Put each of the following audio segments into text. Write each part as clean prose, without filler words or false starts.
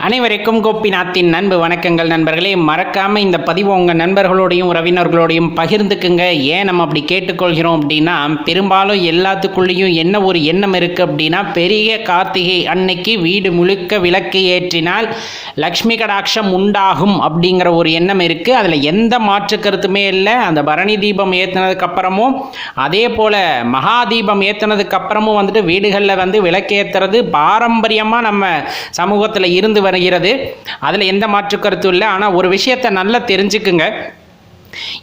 அனைவருக்கும் கோபிநாத்தின் அன்பு வணக்கங்கள் நண்பர்களே. மறக்காமல் இந்த பதிவு உங்கள் நண்பர்களோடையும் உறவினர்களோடையும் பகிர்ந்துக்குங்க. ஏன் நம்ம அப்படி கேட்டுக்கொள்கிறோம் அப்படின்னா, பெரும்பாலும் எல்லாத்துக்குள்ளேயும் என்ன ஒரு எண்ணம் இருக்குது அப்படின்னா, பெரிய கார்த்திகை அன்னைக்கு வீடு முழுக்க விளக்கு ஏற்றினால் லக்ஷ்மி கடாட்சம் உண்டாகும் அப்படிங்கிற ஒரு எண்ணம் இருக்குது. அதில் எந்த மாற்று கருத்துமே இல்லை. அந்த பரணி தீபம் ஏற்றினதுக்கப்புறமும் அதே போல் மகா தீபம் ஏற்றினதுக்கப்புறமும் வந்துட்டு வீடுகளில் விளக்கேற்றுறது பாரம்பரியமாக நம்ம சமூகத்தில் இருந்து வருகிறது. அதில் எந்த மாற்று கருத்தும் இல்லை. ஆனால் ஒரு விஷயத்தை நல்லா தெரிஞ்சுக்குங்க.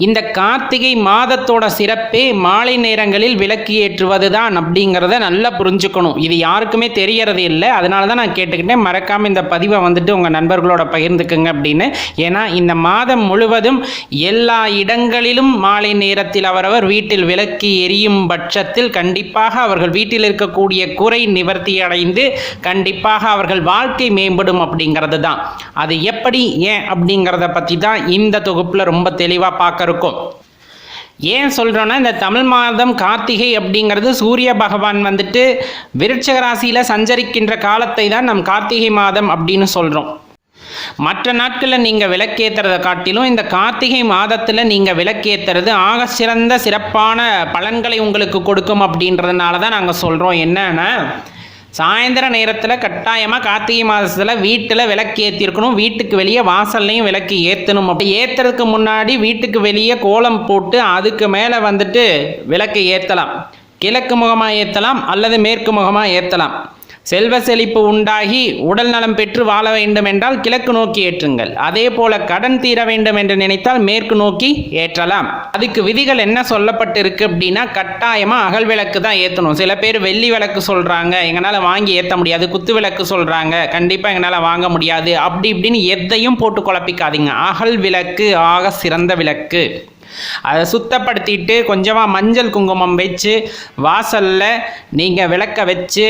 இந்த கார்த்திகை மாதத்தோட சிறப்பே மாலை நேரங்களில் விளக்கு ஏற்றுவது தான் அப்படிங்கிறத நல்லா புரிஞ்சுக்கணும். இது யாருக்குமே தெரியறது இல்லை. அதனால தான் நான் கேட்டுக்கிட்டேன், மறக்காமல் இந்த பதிவை உங்கள் நண்பர்களோட பகிர்ந்துக்குங்க அப்படின்னு. ஏன்னா இந்த மாதம் முழுவதும் எல்லா இடங்களிலும் மாலை நேரத்தில் அவரவர் வீட்டில் விளக்கு எரியும் பட்சத்தில் கண்டிப்பாக அவர்கள் வீட்டில் இருக்கக்கூடிய குறை நிவர்த்தி அடைந்து கண்டிப்பாக அவர்கள் வாழ்க்கை மேம்படும் அப்படிங்கிறது தான். அது எப்படி, ஏன் அப்படிங்கிறத பற்றி தான் இந்த தொகுப்பில் ரொம்ப தெளிவாக பார்க்க இருக்கும். ஏன் சொல்கிறோன்னா, இந்த தமிழ் மாதம் கார்த்திகை அப்படிங்கிறது சூரிய பகவான் விருட்சக ராசியில் சஞ்சரிக்கின்ற காலத்தை தான் நம் கார்த்திகை மாதம் அப்படின்னு சொல்கிறோம். மற்ற நாட்களில் நீங்கள் விளக்கேற்றுறதை காட்டிலும் இந்த கார்த்திகை மாதத்தில் நீங்கள் விளக்கேற்றுறது ஆக சிறந்த சிறப்பான பலன்களை உங்களுக்கு கொடுக்கும் அப்படின்றதுனால தான் நாங்கள் சொல்கிறோம். என்னன்னா, சாயந்தர நேரத்தில் கட்டாயமாக கார்த்திகை மாதத்தில் வீட்டில் விளக்கு ஏற்றிருக்கணும். வீட்டுக்கு வெளியே வாசல்லையும் விளக்கு ஏற்றணும். அப்படி ஏற்றுறதுக்கு முன்னாடி வீட்டுக்கு வெளியே கோலம் போட்டு அதுக்கு மேலே விளக்கு ஏற்றலாம். கிழக்கு முகமாக ஏற்றலாம் அல்லது மேற்கு முகமாக ஏற்றலாம். செல்வ செழிப்பு உண்டாகி உடல் நலம் பெற்று வாழ வேண்டும் என்றால் கிழக்கு நோக்கி ஏற்றுங்கள். அதே போல கடன் தீர வேண்டும் என்று நினைத்தால் மேற்கு நோக்கி ஏற்றலாம். அதுக்கு விதிகள் என்ன சொல்லப்பட்டிருக்கு அப்படின்னா, கட்டாயமாக அகல் விளக்கு தான் ஏற்றணும். சில பேர் வெள்ளி விளக்கு சொல்கிறாங்க, எங்களால் வாங்கி ஏற்ற முடியாது. குத்து விளக்கு சொல்கிறாங்க, கண்டிப்பாக எங்களால் வாங்க முடியாது. அப்படி இப்படின்னு எதையும் போட்டு குழப்பிக்காதீங்க. அகல் விளக்கு ஆக சிறந்த விளக்கு. அதை சுத்தப்படுத்திட்டு கொஞ்சமாக மஞ்சள் குங்குமம் வச்சு வாசலில் நீங்கள் விளக்க வச்சு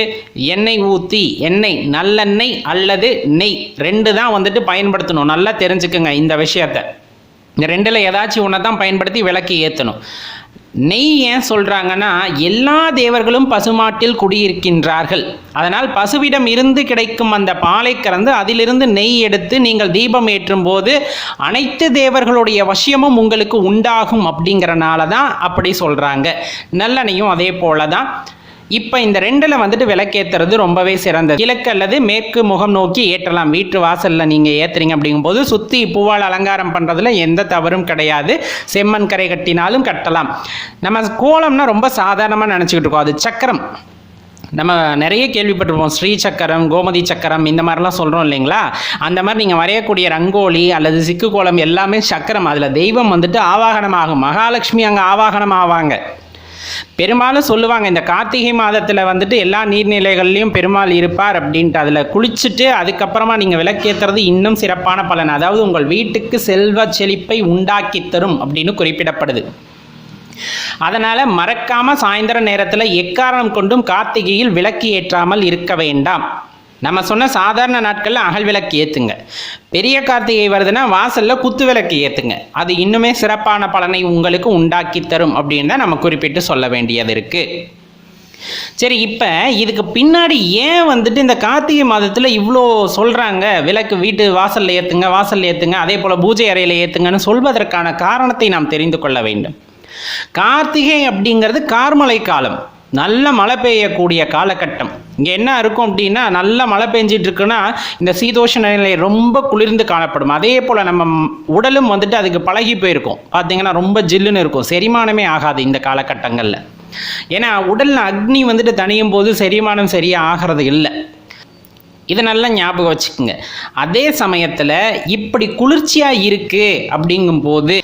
எண்ணெய் ஊற்றி, எண்ணெய் நல்லெண்ணெய் அல்லது நெய் ரெண்டு தான் பயன்படுத்தணும். நல்லா தெரிஞ்சுக்குங்க இந்த விஷயத்தை. இந்த ரெண்டில் ஏதாச்சும் ஒன்று தான் பயன்படுத்தி விளக்கு ஏற்றணும். நெய் ஏன் சொல்கிறாங்கன்னா, எல்லா தேவர்களும் பசுமாட்டில் குடியிருக்கின்றார்கள். அதனால் பசுவிடம் இருந்து கிடைக்கும் அந்த பாலை கறந்து அதிலிருந்து நெய் எடுத்து நீங்கள் தீபம் ஏற்றும் போது அனைத்து தேவர்களுடைய வசியமும் உங்களுக்கு உண்டாகும் அப்படிங்கிறனால தான் அப்படி சொல்கிறாங்க. நல்லெண்ணெயும் அதே போல தான். இப்போ இந்த ரெண்டில் விளக்கேற்றுறது ரொம்பவே சிறந்தது. கிழக்கு அல்லது மேற்கு முகம் நோக்கி ஏற்றலாம். வீட்டு வாசலில் நீங்கள் ஏற்றுறீங்க அப்படிங்கும்போது சுற்றி பூவால் அலங்காரம் பண்ணுறதுல எந்த தவறும் கிடையாது. செம்மண் கரை கட்டினாலும் கட்டலாம். நம்ம கோலம்னா ரொம்ப சாதாரணமாக நினச்சிக்கிட்டு இருக்கோம். அது சக்கரம். நம்ம நிறைய கேள்விப்பட்டிருப்போம், ஸ்ரீ சக்கரம், கோமதி சக்கரம், இந்த மாதிரிலாம் சொல்கிறோம் இல்லைங்களா? அந்த மாதிரி நீங்கள் வரையக்கூடிய ரங்கோலி அல்லது சிக்கு கோலம் எல்லாமே சக்கரம். அதில் தெய்வம் ஆவாகனம் ஆகும். மகாலட்சுமி அங்கே ஆவாகனம் ஆவாங்க. பெரும்பாலும் சொல்லுவாங்க, இந்த கார்த்திகை மாதத்தில் எல்லா நீர்நிலைகள்லையும் பெருமாள் இருப்பார் அப்படின்ட்டு. அதில் குளிச்சுட்டு அதுக்கப்புறமா நீங்கள் விளக்கேற்றுறது இன்னும் சிறப்பான பலன். அதாவது உங்கள் வீட்டுக்கு செல்வ செழிப்பை உண்டாக்கி தரும் அப்படின்னு குறிப்பிடப்படுது. அதனால் மறக்காமல் சாயந்தர நேரத்தில் எக்காரணம் கொண்டும் கார்த்திகையில் விளக்கு ஏற்றாமல் இருக்க வேண்டாம். நம்ம சொன்ன சாதாரண நாட்களில் அகல் விளக்கு ஏற்றுங்க. பெரிய கார்த்திகை வருதுன்னா வாசலில் குத்து விளக்கு ஏற்றுங்க. அது இன்னுமே சிறப்பான பலனை உங்களுக்கு உண்டாக்கி தரும் அப்படின்னு தான் நம்ம குறிப்பிட்டு சொல்ல வேண்டியது இருக்குது. சரி, இப்போ இதுக்கு பின்னாடி ஏன் இந்த கார்த்திகை மாதத்தில் இவ்வளோ சொல்கிறாங்க, விளக்கு வீட்டு வாசலில் ஏற்றுங்க, வாசலில் ஏற்றுங்க, அதே போல் பூஜை அறையில் ஏற்றுங்கன்னு சொல்வதற்கான காரணத்தை நாம் தெரிந்து கொள்ள வேண்டும். கார்த்திகை அப்படிங்கிறது கார்மழை காலம், நல்ல மழை பெய்யக்கூடிய காலகட்டம். இங்கே என்ன இருக்கும் அப்படின்னா, நல்ல மழை பெஞ்சிட்டு இருக்குன்னா இந்த சீதோஷ நிலை ரொம்ப குளிர்ந்து காணப்படும். அதே போல் நம்ம உடலும் அதுக்கு பழகி போயிருக்கும். பார்த்தீங்கன்னா ரொம்ப ஜில்லுன்னு இருக்கும். செரிமானமே ஆகாது இந்த காலகட்டங்களில். ஏன்னா உடலில் அக்னி தணியும் போது செரிமானம் சரியாக ஆகிறது இல்லை. இதை நல்லா ஞாபகம் வச்சுக்கோங்க. அதே சமயத்தில் இப்படி குளிர்ச்சியாக இருக்குது அப்படிங்கும்போது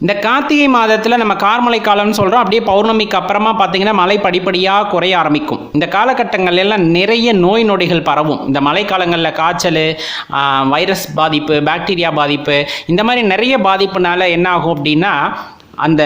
இந்த கார்த்திகை மாதத்தில் நம்ம கார்மழை காலம்னு சொல்கிறோம். அப்படியே பௌர்ணமிக்கு அப்புறமா பார்த்தீங்கன்னா மழை படிப்படியாக குறைய ஆரம்பிக்கும். இந்த காலகட்டங்கள் எல்லாம் நிறைய நோய் நொடிகள் பரவும். இந்த மழை காலங்களில் காய்ச்சல், வைரஸ் பாதிப்பு, பாக்டீரியா பாதிப்பு, இந்த மாதிரி நிறைய பாதிப்புனால என்ன ஆகும் அப்படின்னா, அந்த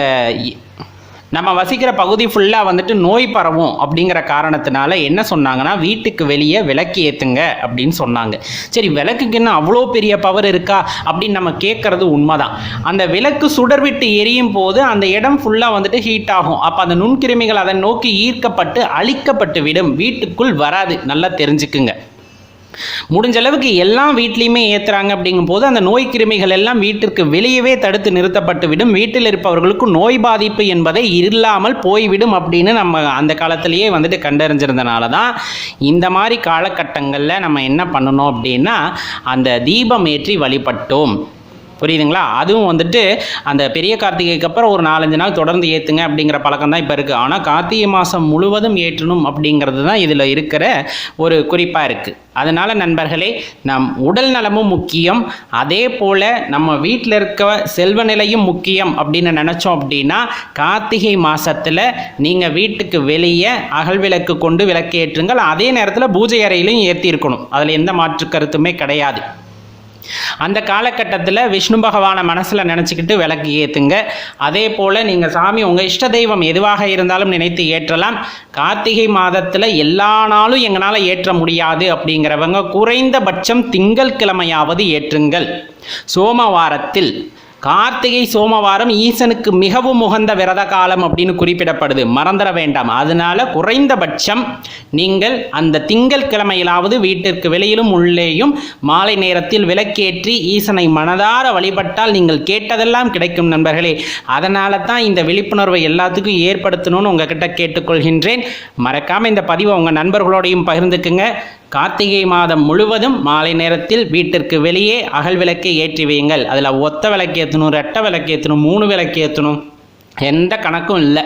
நம்ம வசிக்கிற பகுதி ஃபுல்லாக நோய் பரவும். அப்படிங்கிற காரணத்தினால என்ன சொன்னாங்கன்னா, வீட்டுக்கு வெளியே விளக்கு ஏற்றுங்க அப்படின்னு சொன்னாங்க. சரி, விளக்குக்கு என்ன அவ்வளோ பெரிய பவர் இருக்கா அப்படின்னு நம்ம கேட்குறது உண்மைதான். அந்த விளக்கு சுடர் விட்டு எரியும் போது அந்த இடம் ஃபுல்லாக ஹீட் ஆகும். அப்போ அந்த நுண்கிருமிகள் அதை நோக்கி ஈர்க்கப்பட்டு அழிக்கப்பட்டு விடும். வீட்டுக்குள் வராது. நல்லா தெரிஞ்சுக்குங்க. முடிஞ்ச அளவுக்கு எல்லா வீட்லேயுமே ஏற்றுறாங்க அப்படிங்கும் போது அந்த நோய் கிருமிகள் எல்லாம் வீட்டிற்கு வெளியவே தடுத்து நிறுத்தப்பட்டு விடும். வீட்டில் இருப்பவர்களுக்கு நோய் பாதிப்பு என்பதை இல்லாமல் போய்விடும் அப்படின்னு நம்ம அந்த காலத்திலேயே வந்துட்டு கண்டறிஞ்சிருந்தனால தான் இந்த மாதிரி காலகட்டங்களில் நம்ம என்ன பண்ணணும் அப்படின்னா அந்த தீபம் ஏற்றி வழிபட்டோம். புரியுதுங்களா? அதுவும் வந்துட்டு அந்த பெரிய கார்த்திகைக்கு அப்புறம் ஒரு 4-5 நாள் தொடர்ந்து ஏற்றுங்க அப்படிங்கிற பழக்கம் தான் இப்போ இருக்குது. ஆனால் கார்த்திகை மாதம் முழுவதும் ஏற்றணும் அப்படிங்கிறது தான் இதில் இருக்கிற ஒரு குறிப்பாக இருக்குது. அதனால் நண்பர்களே, நம் உடல் நலமும் முக்கியம், அதே போல் நம்ம வீட்டில் இருக்க செல்வ நிலையும் முக்கியம் அப்படின்னு நினச்சோம் அப்படின்னா கார்த்திகை மாதத்தில் நீங்கள் வீட்டுக்கு வெளியே அகல் விளக்கு கொண்டு விளக்கு ஏற்றுங்கள். அதே நேரத்தில் பூஜை அறையிலையும் ஏற்றி இருக்கணும். அதில் எந்த மாற்று கருத்துமே கிடையாது. அந்த காலகட்டத்தில் விஷ்ணு பகவானை மனசில் நினச்சிக்கிட்டு விளக்கு ஏற்றுங்க. அதே போல் நீங்கள் சாமி உங்கள் இஷ்ட தெய்வம் எதுவாக இருந்தாலும் நினைத்து ஏற்றலாம். கார்த்திகை மாதத்தில் எல்லா நாளும் எங்களால் ஏற்ற முடியாது அப்படிங்கிறவங்க குறைந்தபட்சம் திங்கள் கிழமையாவது ஏற்றுங்கள். சோமவாரத்தில் கார்த்திகை சோமவாரம் ஈசனுக்கு மிகவும் உகந்த விரத காலம் அப்படின்னு குறிப்பிடப்படுது, மறந்துட வேண்டாம். அதனால குறைந்தபட்சம் நீங்கள் அந்த திங்கள் கிழமையிலாவது வீட்டிற்கு வெளியிலும் உள்ளேயும் மாலை நேரத்தில் விளக்கேற்றி ஈசனை மனதார வழிபட்டால் நீங்கள் கேட்டதெல்லாம் கிடைக்கும் நண்பர்களே. அதனால தான் இந்த விழிப்புணர்வை எல்லாத்துக்கும் ஏற்படுத்தணும்னு உங்ககிட்ட கேட்டுக்கொள்கின்றேன். மறக்காமல் இந்த பதிவை உங்கள் நண்பர்களோடையும் பகிர்ந்துக்குங்க. கார்த்திகை மாதம் முழுவதும் மாலை நேரத்தில் வீட்டிற்கு வெளியே அகல் விளக்கை ஏற்றி வையுங்கள். அதில் ஒத்த விளக்கு ஏற்றணும், ரெட்டை விளக்கு ஏற்றணும், 3 விளக்கு ஏற்றணும், எந்த கணக்கும் இல்லை.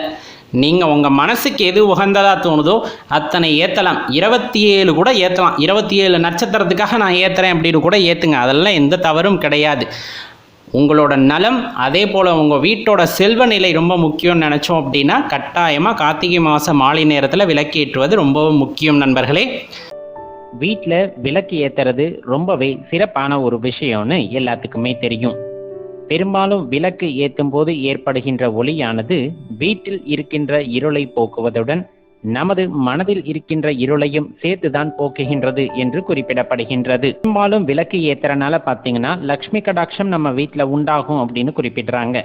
நீங்கள் உங்கள் மனசுக்கு எது உகந்ததாக தோணுதோ அத்தனை ஏற்றலாம். 27 கூட ஏற்றலாம். 27 நட்சத்திரத்துக்காக நான் ஏற்றுறேன் அப்படின்னு கூட ஏற்றுங்க. அதெல்லாம் எந்த தவறும் கிடையாது. உங்களோட நலம், அதே போல் உங்கள் வீட்டோட செல்வ நிலை ரொம்ப முக்கியம்னு நினச்சோம் அப்படின்னா கட்டாயமாக கார்த்திகை மாதம் மாலை நேரத்தில் விளக்கு ஏற்றுவது ரொம்பவும் முக்கியம் நண்பர்களே. வீட்டில் விளக்கு ஏற்றுறது ரொம்பவே சிறப்பான ஒரு விஷயம்னு எல்லாத்துக்குமே தெரியும். பெரும்பாலும் விளக்கு ஏற்றும் போது ஏற்படுகின்ற ஒளியானது வீட்டில் இருக்கின்ற இருளை போக்குவதுடன் நமது மனதில் இருக்கின்ற இருளையும் சேர்த்துதான் போக்குகின்றது என்று குறிப்பிடப்படுகின்றது. பெரும்பாலும் விளக்கு ஏத்துறனால பார்த்தீங்கன்னா லக்ஷ்மி கடாட்சம் நம்ம வீட்டில் உண்டாகும் அப்படின்னு குறிப்பிடுறாங்க.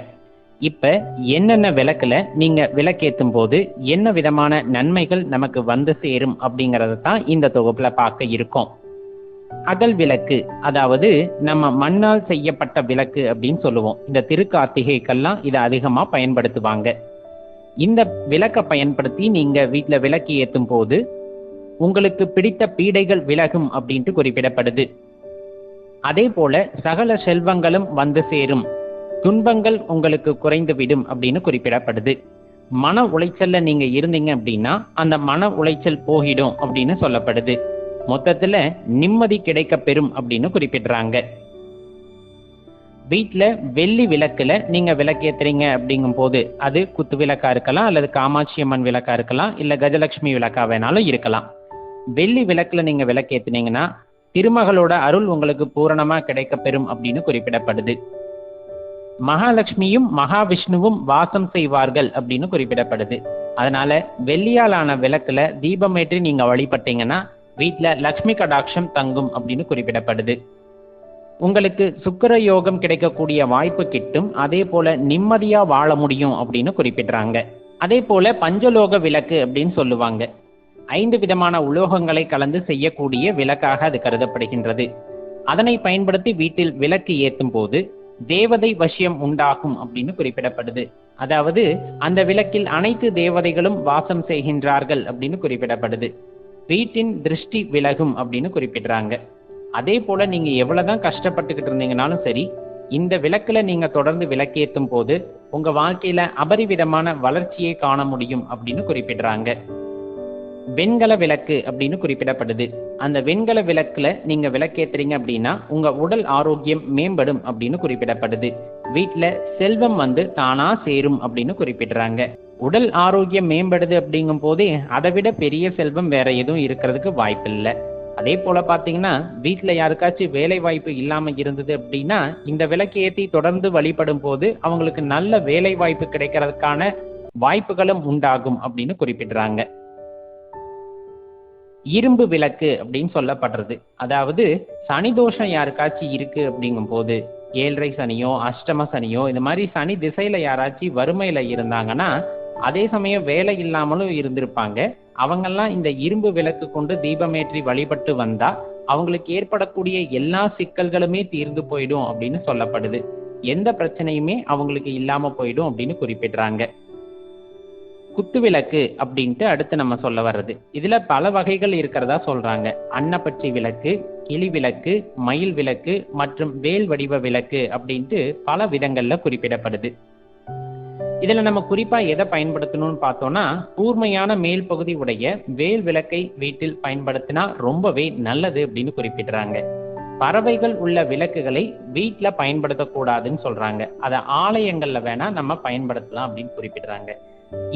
இப்ப என்னென்ன விளக்குல நீங்க விளக்கேற்றும் போது என்ன விதமான நன்மைகள் நமக்கு வந்து சேரும் அப்படிங்கறத தான் இந்த தொகுப்புல பார்க்க இருக்கோம். அகல் விளக்கு, அதாவது நம்ம மண்ணால் செய்யப்பட்ட விளக்கு அப்படின்னு சொல்லுவோம். இந்த திருக்கார்த்திகைக்கெல்லாம் இதை அதிகமா பயன்படுத்துவாங்க. இந்த விளக்கை பயன்படுத்தி நீங்க வீட்டுல விளக்கு ஏற்றும் போது உங்களுக்கு பிடித்த பீடைகள் விலகும் அப்படின்ட்டு குறிப்பிடப்படுது. அதே போல சகல செல்வங்களும் வந்து சேரும், துன்பங்கள் உங்களுக்கு குறைந்துவிடும் அப்படின்னு குறிப்பிடப்படுது. மன உளைச்சல்ல நீங்க இருந்தீங்க அப்படின்னா அந்த மன உளைச்சல் போகிடும் அப்படின்னு சொல்லப்படுது. மொத்தத்துல நிம்மதி கிடைக்க பெறும் அப்படின்னு குறிப்பிடுறாங்க. வீட்டுல வெள்ளி விளக்குல நீங்க விளக்கேத்துறீங்க அப்படிங்கும் போது அது குத்து விளக்கா இருக்கலாம், அல்லது காமாட்சி அம்மன் விளக்கா இருக்கலாம், இல்ல கஜலட்சுமி விளக்கா வேணாலும் இருக்கலாம். வெள்ளி விளக்குல நீங்க விளக்கேத்துனீங்கன்னா திருமகளோட அருள் உங்களுக்கு பூரணமா கிடைக்க பெறும் அப்படின்னு குறிப்பிடப்படுது. மகாலட்சுமியும் மகாவிஷ்ணுவும் வாசம் செய்வார்கள் அப்படின்னு குறிப்பிடப்படுது. அதனால வெள்ளியாலான விளக்குல தீபம் ஏற்றி நீங்க வழிபட்டீங்கன்னா வீட்டுல லக்ஷ்மி கடாட்சம் தங்கும் அப்படின்னு குறிப்பிடப்படுது. உங்களுக்கு சுக்கிர யோகம் கிடைக்கக்கூடிய வாய்ப்பு கிட்டும். அதே போல நிம்மதியா வாழ முடியும் அப்படின்னு குறிப்பிடுறாங்க. அதே போல பஞ்சலோக விளக்கு அப்படின்னு சொல்லுவாங்க. 5 விதமான உலோகங்களை கலந்து செய்யக்கூடிய விளக்காக அது கருதப்படுகின்றது. அதனை பயன்படுத்தி வீட்டில் விளக்கு ஏற்றும் போது தேவதை வசியம் உண்டாகும் அப்படின்னு குறிப்பிடப்படுது. அதாவது அந்த விளக்கில் அனைத்து தேவதைகளும் வாசம் செய்கின்றார்கள் அப்படின்னு குறிப்பிடப்படுது. வீட்டின் திருஷ்டி விலகும் அப்படின்னு குறிப்பிடுறாங்க. அதே போல நீங்க எவ்வளவுதான் கஷ்டப்பட்டுக்கிட்டு இருந்தீங்கனாலும் சரி, இந்த விளக்குல நீங்க தொடர்ந்து விளக்கேற்றும் போது உங்க வாழ்க்கையில அபரிவிதமான வளர்ச்சியை காண முடியும் அப்படின்னு குறிப்பிடுறாங்க. வெண்கல விளக்கு அப்படின்னு குறிப்பிடப்படுது. அந்த வெண்கல விளக்குல நீங்க விளக்கேத்துறீங்க அப்படின்னா உங்க உடல் ஆரோக்கியம் மேம்படும் அப்படின்னு குறிப்பிடப்படுது. வீட்டுல செல்வம் தானா சேரும் அப்படின்னு குறிப்பிடுறாங்க. உடல் ஆரோக்கியம் மேம்படுது அப்படிங்கும் போதே அதை விட பெரிய செல்வம் வேற எதுவும் இருக்கிறதுக்கு வாய்ப்பு இல்லை. அதே போல பாத்தீங்கன்னா வீட்டுல யாருக்காச்சும் வேலை வாய்ப்பு இல்லாம இருந்தது அப்படின்னா இந்த விளக்கு ஏற்றி தொடர்ந்து வழிபடும் போது அவங்களுக்கு நல்ல வேலை வாய்ப்பு கிடைக்கிறதுக்கான வாய்ப்புகளும் உண்டாகும் அப்படின்னு குறிப்பிடுறாங்க. இரும்பு விளக்கு அப்படின்னு சொல்லப்படுறது, அதாவது சனி தோஷம் யாருக்காச்சும் இருக்கு அப்படிங்கும் போது, 7.5 சனியோ அஷ்டம சனியோ இந்த மாதிரி சனி திசையில யாராச்சும் வறுமையில இருந்தாங்கன்னா, அதே சமயம் வேலை இல்லாமலும் இருந்திருப்பாங்க, அவங்கெல்லாம் இந்த இரும்பு விளக்கு கொண்டு தீபமேற்றி வழிபட்டு வந்தா அவங்களுக்கு ஏற்படக்கூடிய எல்லா சிக்கல்களுமே தீர்ந்து போயிடும் அப்படின்னு சொல்லப்படுது. எந்த பிரச்சனையுமே அவங்களுக்கு இல்லாம போயிடும் அப்படின்னு குறிப்பிடுறாங்க. குத்து விளக்கு அப்படின்ட்டு அடுத்து நம்ம சொல்ல வர்றது, இதுல பல வகைகள் இருக்கிறதா சொல்றாங்க. அன்னப்பச்சி விளக்கு, கிளி விளக்கு, மயில் விளக்கு மற்றும் வேல் வடிவ விளக்கு அப்படின்ட்டு பல விதங்கள்ல குறிப்பிடப்படுது. இதுல நம்ம குறிப்பா எதை பயன்படுத்தணும்னு பார்த்தோம்னா, கூர்மையான மேல் பகுதி உடைய வேல் விளக்கை வீட்டில் பயன்படுத்தினா ரொம்பவே நல்லது அப்படின்னு குறிப்பிடுறாங்க. பறவைகள் உள்ள விளக்குகளை வீட்டுல பயன்படுத்தக்கூடாதுன்னு சொல்றாங்க. அதை ஆலயங்கள்ல வேணா நம்ம பயன்படுத்தலாம் அப்படின்னு குறிப்பிடுறாங்க.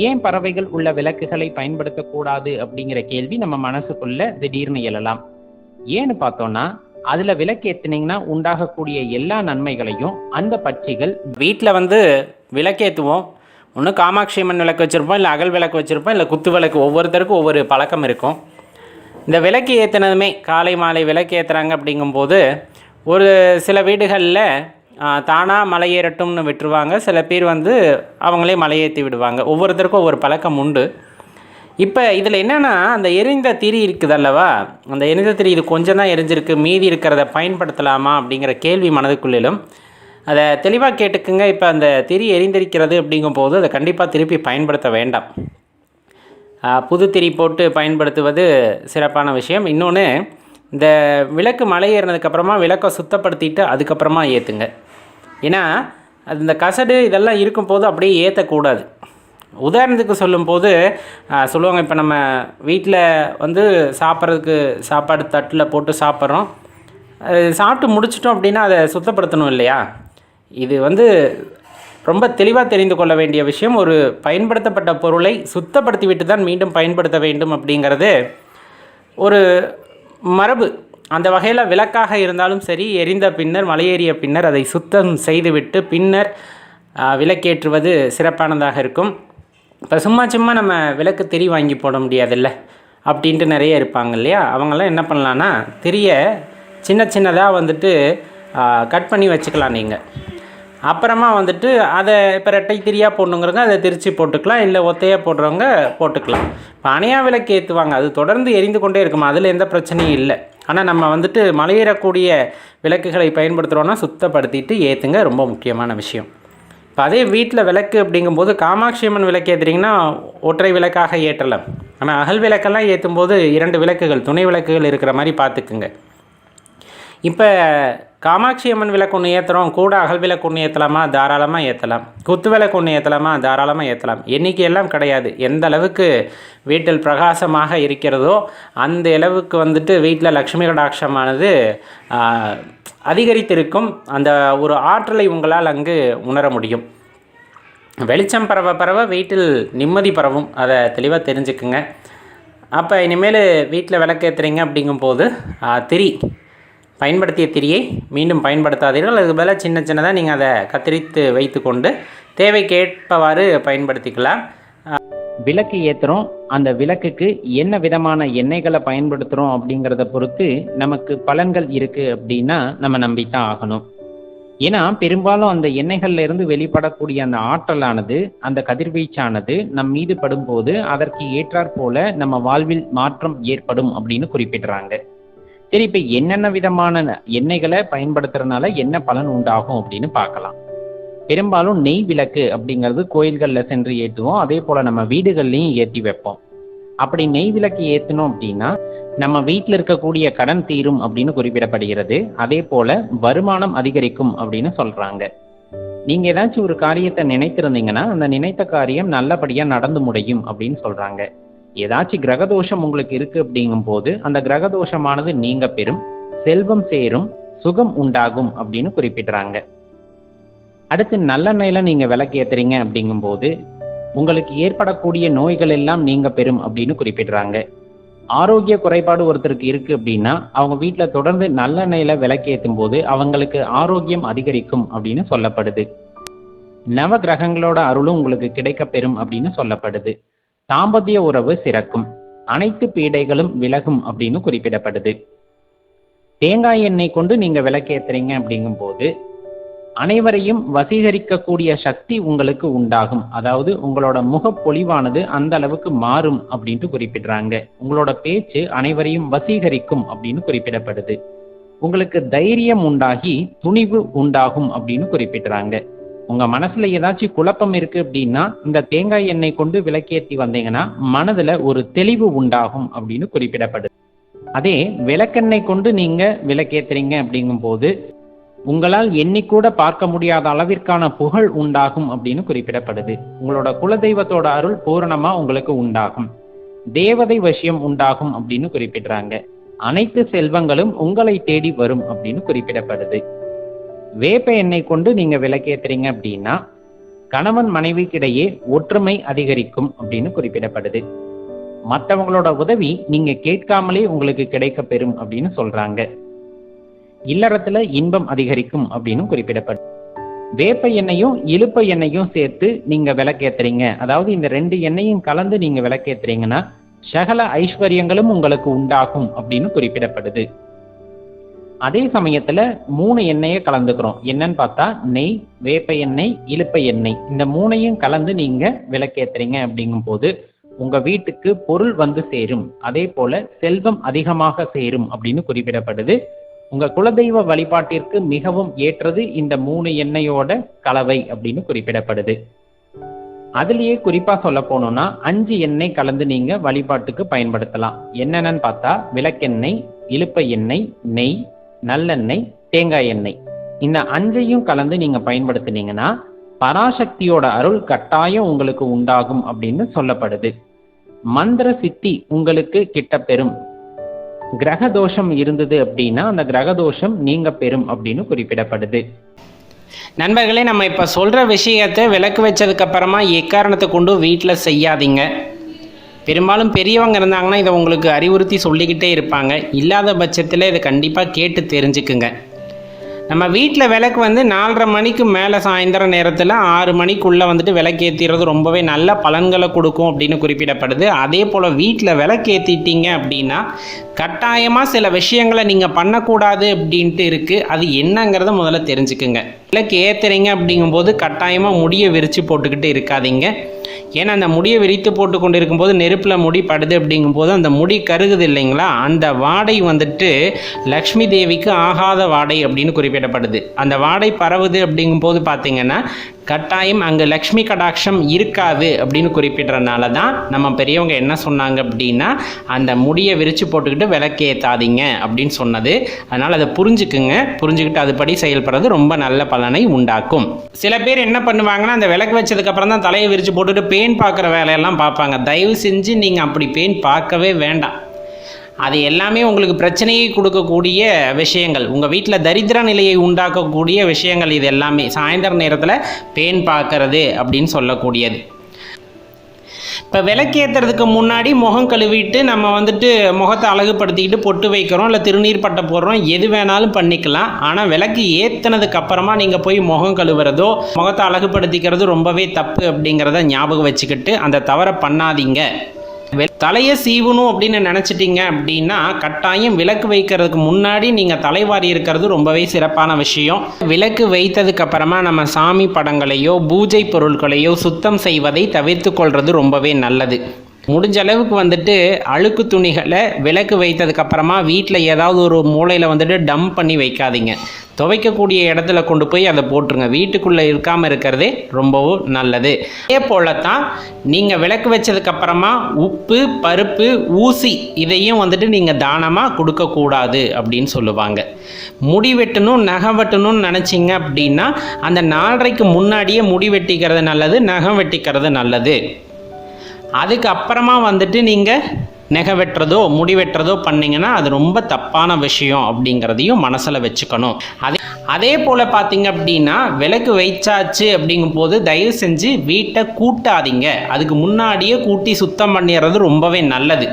ஏன் பறவைகள் உள்ள விளக்குகளை பயன்படுத்தக்கூடாது அப்படிங்கிற கேள்வி நம்ம மனசுக்குள்ள திடீர்னு எழலாம். ஏன்னு பார்த்தோம்னா, அதுல விளக்கு ஏத்துனீங்கன்னா உண்டாகக்கூடிய எல்லா நன்மைகளையும் அந்த பட்சிகள் வீட்டில் விளக்கேற்றுவோம். ஒன்று காமாட்சி அம்மன் விளக்கு வச்சுருப்போம், இல்லை அகல் விளக்கு வச்சுருப்போம், இல்லை குத்து விளக்கு. ஒவ்வொருத்தருக்கும் ஒவ்வொரு பழக்கம் இருக்கும். இந்த விளக்கு ஏற்றினதுமே காலை மாலை விளக்கு ஏற்றுறாங்க அப்படிங்கும்போது ஒரு சில வீடுகளில் தானாக மலை ஏறட்டும்னு விட்டுருவாங்க. சில பேர் அவங்களே மலையேற்றி விடுவாங்க. ஒவ்வொருத்தருக்கும் ஒவ்வொரு பழக்கம் உண்டு. இப்போ இதில் என்னென்னா, அந்த எரிந்த திரி இருக்குது அல்லவா, அந்த எரிந்த திரி இது கொஞ்சம் தான் எரிஞ்சிருக்கு, மீதி இருக்கிறத பயன்படுத்தலாமா அப்படிங்கிற கேள்வி மனதுக்குள்ளிலும். அதை தெளிவாக கேட்டுக்குங்க. இப்போ அந்த திரி எரிந்திருக்கிறது அப்படிங்கும்போது அதை கண்டிப்பாக திருப்பி பயன்படுத்த வேண்டாம். புது திரி போட்டு பயன்படுத்துவது சிறப்பான விஷயம். இன்னொன்று, இந்த விளக்கு மலை ஏறினதுக்கப்புறமா விளக்கை சுத்தப்படுத்திட்டு அதுக்கப்புறமா ஏற்றுங்க. ஏன்னா இந்த கசடு இதெல்லாம் இருக்கும்போது அப்படியே ஏற்றக்கூடாது. உதாரணத்துக்கு சொல்லும்போது சொல்லுவாங்க, இப்போ நம்ம வீட்டில் சாப்பிட்றதுக்கு சாப்பாடு தட்டில் போட்டு சாப்பிட்றோம். சாப்பிட்டு முடிச்சிட்டோம் அப்படின்னா அதை சுத்தப்படுத்தணும் இல்லையா? இது ரொம்ப தெளிவாக தெரிந்து கொள்ள வேண்டிய விஷயம். ஒரு பயன்படுத்தப்பட்ட பொருளை சுத்தப்படுத்தி விட்டு தான் மீண்டும் பயன்படுத்த வேண்டும் அப்படிங்கிறது ஒரு மரபு. அந்த வகையில் விளக்காக இருந்தாலும் சரி, எரிந்த பின்னர் மலையேறிய பின்னர் அதை சுத்தம் செய்துவிட்டு பின்னர் விளக்கேற்றுவது சிறப்பானதாக இருக்கும். இப்போ சும்மா நம்ம விளக்கு திரி வாங்கி போட முடியாதுல்ல அப்படின்ட்டு நிறைய இருப்பாங்க இல்லையா? அவங்களாம் என்ன பண்ணலான்னா, திரியை சின்னதாக கட் பண்ணி வச்சுக்கலாம். நீங்கள் அப்புறமா அதை இப்போ ரெட்டை திரியாக போடணுங்கிறவங்க அதை திரிச்சு போட்டுக்கலாம், இல்லை ஒத்தையாக போடுறவங்க போட்டுக்கலாம். இப்போ அணையா விளக்கு ஏற்றுவாங்க, அது தொடர்ந்து எரிந்து கொண்டே இருக்குமா, அதில் எந்த பிரச்சனையும் இல்லை. ஆனால் நம்ம மலையேறக்கூடிய விளக்குகளை பயன்படுத்துகிறோன்னா சுத்தப்படுத்திட்டு ஏற்றுங்க, ரொம்ப முக்கியமான விஷயம். இப்போ அதே வீட்டில் விளக்கு அப்படிங்கும்போது காமாட்சி அம்மன் விளக்கு ஏற்றுறீங்கன்னா ஒற்றை விளக்காக ஏற்றலாம். ஆனால் அகல் விளக்கெல்லாம் ஏற்றும்போது 2 விளக்குகள், துணை விளக்குகள் இருக்கிற மாதிரி பார்த்துக்குங்க. இப்போ காமாட்சி அம்மன் விளக்கு ஒன்று ஏற்றுறோம், கூட அகல் விளக்கு ஒன்று ஏற்றலாமா? தாராளமாக ஏற்றலாம். குத்து விளக்கு ஒன்று ஏற்றலாமா? தாராளமாக ஏற்றலாம். எண்ணிக்கையெல்லாம் கிடையாது. எந்த அளவுக்கு வீட்டில் பிரகாசமாக இருக்கிறதோ அந்த அளவுக்கு வீட்டில் லக்ஷ்மி கடாட்சமானது அதிகரித்திருக்கும். அந்த ஒரு ஆற்றலை உங்களால் அங்கு உணர முடியும். வெளிச்சம் பரவ வீட்டில் நிம்மதி பரவும். அதை தெளிவாக தெரிஞ்சுக்குங்க. அப்போ இனிமேல் வீட்டில் விளக்கேற்றுறீங்க அப்படிங்கும்போது திரி பயன்படுத்திய திரியை மீண்டும் பயன்படுத்தாதீர்கள். அதுக்கு பதிலாக சின்னதாக நீங்கள் அதை கத்தரித்து வைத்து கொண்டு தேவைக்கேற்பவாறு பயன்படுத்திக்கலாம். விளக்கு ஏற்றுறோம், அந்த விளக்குக்கு என்ன விதமான எண்ணெய்களை பயன்படுத்துகிறோம் அப்படிங்கிறத பொறுத்து நமக்கு பலன்கள் இருக்குது அப்படின்னா நம்ம நம்பித்தான் ஆகணும். ஏன்னா பெரும்பாலும் அந்த எண்ணெய்கள்ல இருந்து வெளிப்படக்கூடிய அந்த ஆற்றலானது, அந்த கதிர்வீச்சானது நம் மீது படும்போது அதற்கு ஏற்றாற் போல நம்ம வாழ்வில் மாற்றம் ஏற்படும் அப்படின்னு குறிப்பிடுறாங்க. சரி, இப்ப என்னென்ன விதமான எண்ணெய்களை பயன்படுத்துறதுனால என்ன பலன் உண்டாகும் அப்படின்னு பார்க்கலாம். பெரும்பாலும் நெய் விளக்கு அப்படிங்கிறது கோயில்கள்ல சென்று ஏற்றுவோம். அதே போல நம்ம வீடுகள்லையும் ஏற்றி வைப்போம். அப்படி நெய் விளக்கு ஏற்றணும் அப்படின்னா நம்ம வீட்டில் இருக்கக்கூடிய கடன் தீரும் அப்படின்னு குறிப்பிடப்படுகிறது. அதே போல வருமானம் அதிகரிக்கும் அப்படின்னு சொல்றாங்க. நீங்க ஏதாச்சும் ஒரு காரியத்தை நினைத்திருந்தீங்கன்னா அந்த நினைத்த காரியம் நல்லபடியா நடந்து முடியும் அப்படின்னு சொல்றாங்க. ஏதாச்சும் கிரகதோஷம் உங்களுக்கு இருக்கு அப்படிங்கும் போது அந்த கிரகதோஷமானது நீங்க பெறும், செல்வம் சேரும், சுகம் உண்டாகும் அப்படின்னு குறிப்பிடுறாங்க. அடுத்து நல்லெண்ணெயில நீங்க விளக்கு ஏத்துறீங்க அப்படிங்கும் போது உங்களுக்கு ஏற்படக்கூடிய நோய்கள் எல்லாம் நீங்க பெறும் அப்படின்னு குறிப்பிடுறாங்க. ஆரோக்கிய குறைபாடு ஒருத்தருக்கு இருக்கு அப்படின்னா அவங்க வீட்டுல தொடர்ந்து நல்லெண்ணெயில விளக்கு ஏற்றும் போது அவங்களுக்கு ஆரோக்கியம் அதிகரிக்கும் அப்படின்னு சொல்லப்படுது. நவ கிரகங்களோட அருளும் உங்களுக்கு கிடைக்க பெறும் அப்படின்னு சொல்லப்படுது. தாம்பத்திய உறவு சிறக்கும், அனைத்து பீடைகளும் விலகும் அப்படின்னு குறிப்பிடப்படுது. தேங்காய் எண்ணெய் கொண்டு நீங்க விளக்கு ஏத்துறீங்க அப்படிங்கும் போது அனைவரையும் வசீகரிக்கக்கூடிய சக்தி உங்களுக்கு உண்டாகும். அதாவது உங்களோட முகப்பொலிவானது அந்த அளவுக்கு மாறும் அப்படின்ட்டு குறிப்பிடுறாங்க. உங்களோட பேச்சு அனைவரையும் வசீகரிக்கும் அப்படின்னு குறிப்பிடப்படுது. உங்களுக்கு தைரியம் உண்டாகி துணிவு உண்டாகும் அப்படின்னு குறிப்பிடுறாங்க. உங்க மனசுல ஏதாச்சும் குழப்பம் இருக்கு அப்படின்னா இந்த தேங்காய் எண்ணெய் கொண்டு விளக்கேற்றி வந்தீங்கன்னா மனதுல ஒரு தெளிவு உண்டாகும் அப்படின்னு குறிப்பிடப்படுது. அதே விளக்கெண்ணெய் கொண்டு நீங்க விளக்கேத்துறீங்க அப்படிங்கும் போது உங்களால் எண்ணிக்கூட பார்க்க முடியாத அளவிற்கான புகழ் உண்டாகும் அப்படின்னு குறிப்பிடப்படுது. உங்களோட குலதெய்வத்தோட அருள் பூரணமா உங்களுக்கு உண்டாகும். தேவதை வசியம் உண்டாகும் அப்படின்னு குறிப்பிடுறாங்க. அனைத்து செல்வங்களும் உங்களை தேடி வரும் அப்படின்னு குறிப்பிடப்படுது. வேப்ப எண்ணெய் கொண்டு நீங்க விளக்கேத்துறீங்க அப்படின்னா கணவன் மனைவிக்கிடையே ஒற்றுமை அதிகரிக்கும் அப்படின்னு குறிப்பிடப்படுது. மற்றவங்களோட உதவி நீங்க கேட்காமலே உங்களுக்கு கிடைக்க பெறும் அப்படின்னு சொல்றாங்க. இல்லறத்துல இன்பம் அதிகரிக்கும் அப்படின்னு குறிப்பிடப்படுது. வேப்ப எண்ணெயும் இலுப்ப எண்ணெயும் சேர்த்து நீங்க விளக்கேத்துறீங்க, அதாவது இந்த 2 எண்ணெயும் கலந்து நீங்க விளக்கேத்துறீங்கன்னா சகல ஐஸ்வர்யங்களும் உங்களுக்கு உண்டாகும் அப்படின்னு குறிப்பிடப்படுது. அதே சமயத்துல 3 எண்ணெயை கலந்துக்கிறோம். என்னன்னு பார்த்தா நெய், வேப்ப எண்ணெய், இலுப்ப எண்ணெய், இந்த 3ஐயும் கலந்து நீங்க விளக்கேத்துறீங்க அப்படிங்கும் போது உங்க வீட்டுக்கு பொருள் வந்து சேரும், அதே போல செல்வம் அதிகமாக சேரும் அப்படின்னு குறிப்பிடப்படுது. உங்க குலதெய்வ வழிபாட்டிற்கு மிகவும் ஏற்றது இந்த 3 எண்ணெயோட கலவை அப்படின்னு குறிப்பிடப்படுது. அதுலயே குறிப்பா சொல்ல போனோம்னா 5 எண்ணெய் கலந்து நீங்க வழிபாட்டுக்கு பயன்படுத்தலாம். என்னென்னு பார்த்தா விளக்கெண்ணெய், இலுப்ப எண்ணெய், நெய், நல்லெண்ணெய், தேங்காய் எண்ணெய், இந்த 5ஐயும் கலந்து நீங்க பயன்படுத்தினீங்கன்னா பராசக்தியோட அருள் கட்டாயம் உங்களுக்கு உண்டாகும் அப்படின்னு சொல்லப்படுது. மந்திர சித்தி உங்களுக்கு கிட்ட பெறும். கிரக தோஷம் இருந்தது அப்படின்னா அந்த கிரக தோஷம் நீங்க பெறும் அப்படின்னு குறிப்பிடப்படுது. நண்பர்களே, நம்ம இப்போ சொல்கிற விஷயத்தை விளக்கு வச்சதுக்கப்புறமா எக்காரணத்தை கொண்டு வீட்டில் செய்யாதீங்க. பெரும்பாலும் பெரியவங்க இருந்தாங்கன்னா இதை உங்களுக்கு அறிவுறுத்தி சொல்லிக்கிட்டே இருப்பாங்க. இல்லாத பட்சத்தில் இதை கண்டிப்பாக கேட்டு தெரிஞ்சுக்குங்க. நம்ம வீட்டில் விளக்கு 4:30 மணிக்கு மேலே சாயந்தரம் நேரத்தில் 6 மணிக்குள்ளே விளக்கேற்றிறது ரொம்பவே நல்ல பலன்களை கொடுக்கும் அப்படின்னு குறிப்பிடப்படுது. அதே போல் வீட்டில் விளக்கேற்றிட்டீங்க அப்படின்னா கட்டாயமாக சில விஷயங்களை நீங்கள் பண்ணக்கூடாது அப்படின்ட்டு இருக்குது. அது என்னங்கிறத முதல்ல தெரிஞ்சுக்குங்க. விளக்கு ஏற்றுறீங்க அப்படிங்கும்போது கட்டாயமாக முடியை விரித்து போட்டுக்கிட்டு இருக்காதீங்க. ஏன்னா அந்த முடியை விரித்து போட்டு கொண்டு இருக்கும்போது நெருப்பில் முடி படுது அப்படிங்கும்போது அந்த முடி கருகுது இல்லைங்களா, அந்த வாடை லக்ஷ்மி தேவிக்கு ஆகாத வாடை அப்படின்னு குறிப்பிடப்படுது. அந்த வாடை பரவுது அப்படிங்கும்போது பார்த்தீங்கன்னா கட்டாயம் அங்கே லக்ஷ்மி கடாட்சம் இருக்காது அப்படின்னு குறிப்பிட்றதுனால தான் நம்ம பெரியவங்க என்ன சொன்னாங்க அப்படின்னா அந்த முடியை விரித்து போட்டுக்கிட்டு விளக்கேற்றாதீங்க அப்படின்னு சொன்னது. அதனால் அதை புரிஞ்சுக்கிட்டு அதுபடி செயல்படுறது ரொம்ப நல்ல பலனை உண்டாக்கும். சில பேர் என்ன பண்ணுவாங்கன்னா அந்த விளக்கு வச்சதுக்கப்புறம் தான் தலையை விரித்து போட்டுட்டு பேன் பார்க்குற வேலையெல்லாம் பார்ப்பாங்க. தயவு செஞ்சு நீங்கள் அப்படி பேன் பார்க்கவே வேண்டாம். அது எல்லாமே உங்களுக்கு பிரச்சனையை கொடுக்கக்கூடிய விஷயங்கள், உங்கள் வீட்டில் தரித்திர நிலையை உண்டாக்கக்கூடிய விஷயங்கள். இது எல்லாமே சாயந்தர நேரத்தில் பேன் பார்க்கறது அப்படின்னு சொல்லக்கூடியது. இப்போ விளக்கேற்றுறதுக்கு முன்னாடி முகம் கழுவிட்டு நம்ம முகத்தை அழகுபடுத்திக்கிட்டு பொட்டு வைக்கிறோம், இல்லை திருநீர் பட்டை போடுறோம், எது வேணாலும் பண்ணிக்கலாம். ஆனால் விளக்கு ஏற்றினதுக்கு அப்புறமா நீங்கள் போய் முகம் கழுவுறதோ முகத்தை அழகுபடுத்திக்கிறது ரொம்பவே தப்பு அப்படிங்கிறத ஞாபகம் வச்சுக்கிட்டு அந்த தவறை பண்ணாதீங்க. தலையை சீவணும் அப்படின்னு நினச்சிட்டிங்க அப்படின்னா கட்டாயம் விளக்கு வைக்கிறதுக்கு முன்னாடி நீங்கள் தலைவாரி இருக்கிறது ரொம்பவே சிறப்பான விஷயம். விளக்கு வைத்ததுக்கு அப்புறமா நம்ம சாமி படங்களையோ பூஜை பொருட்களையோ சுத்தம் செய்வதை தவிர்த்து கொள்வது ரொம்பவே நல்லது. முடிஞ்ச அளவுக்கு அழுக்கு துணிகளை விளக்கு வைத்ததுக்கப்புறமா வீட்டில் ஏதாவது ஒரு மூலையில் டம்ப் பண்ணி வைக்காதீங்க. துவைக்கக்கூடிய இடத்துல கொண்டு போய் அதை போட்டுருங்க. வீட்டுக்குள்ளே இருக்காமல் இருக்கிறதே ரொம்பவும் நல்லது. அதே போல தான் நீங்கள் விளக்கு வச்சதுக்கப்புறமா உப்பு, பருப்பு, ஊசி இதையும் நீங்கள் தானமாக கொடுக்கக்கூடாது அப்படின்னு சொல்லுவாங்க. முடி வெட்டணும், நகம் வெட்டணும்னு நினச்சிங்க அப்படின்னா அந்த 4:30க்கு முன்னாடியே முடி வெட்டிக்கிறது நல்லது, நகம் வெட்டிக்கிறது நல்லது. அதுக்கப்புறமா நீங்கள் நெகை வெட்டுறதோ முடி வெட்டுறதோ பண்ணிங்கன்னா அது ரொம்ப தப்பான விஷயம் அப்படிங்கிறதையும் மனசில் வச்சுக்கணும். அதே போல் பார்த்தீங்க அப்படின்னா விளக்கு வைச்சாச்சு அப்படிங்கும்போது தயவு செஞ்சு வீட்டை கூட்டாதீங்க. அதுக்கு முன்னாடியே கூட்டி சுத்தம் பண்ணிடுறது ரொம்பவே நல்லது.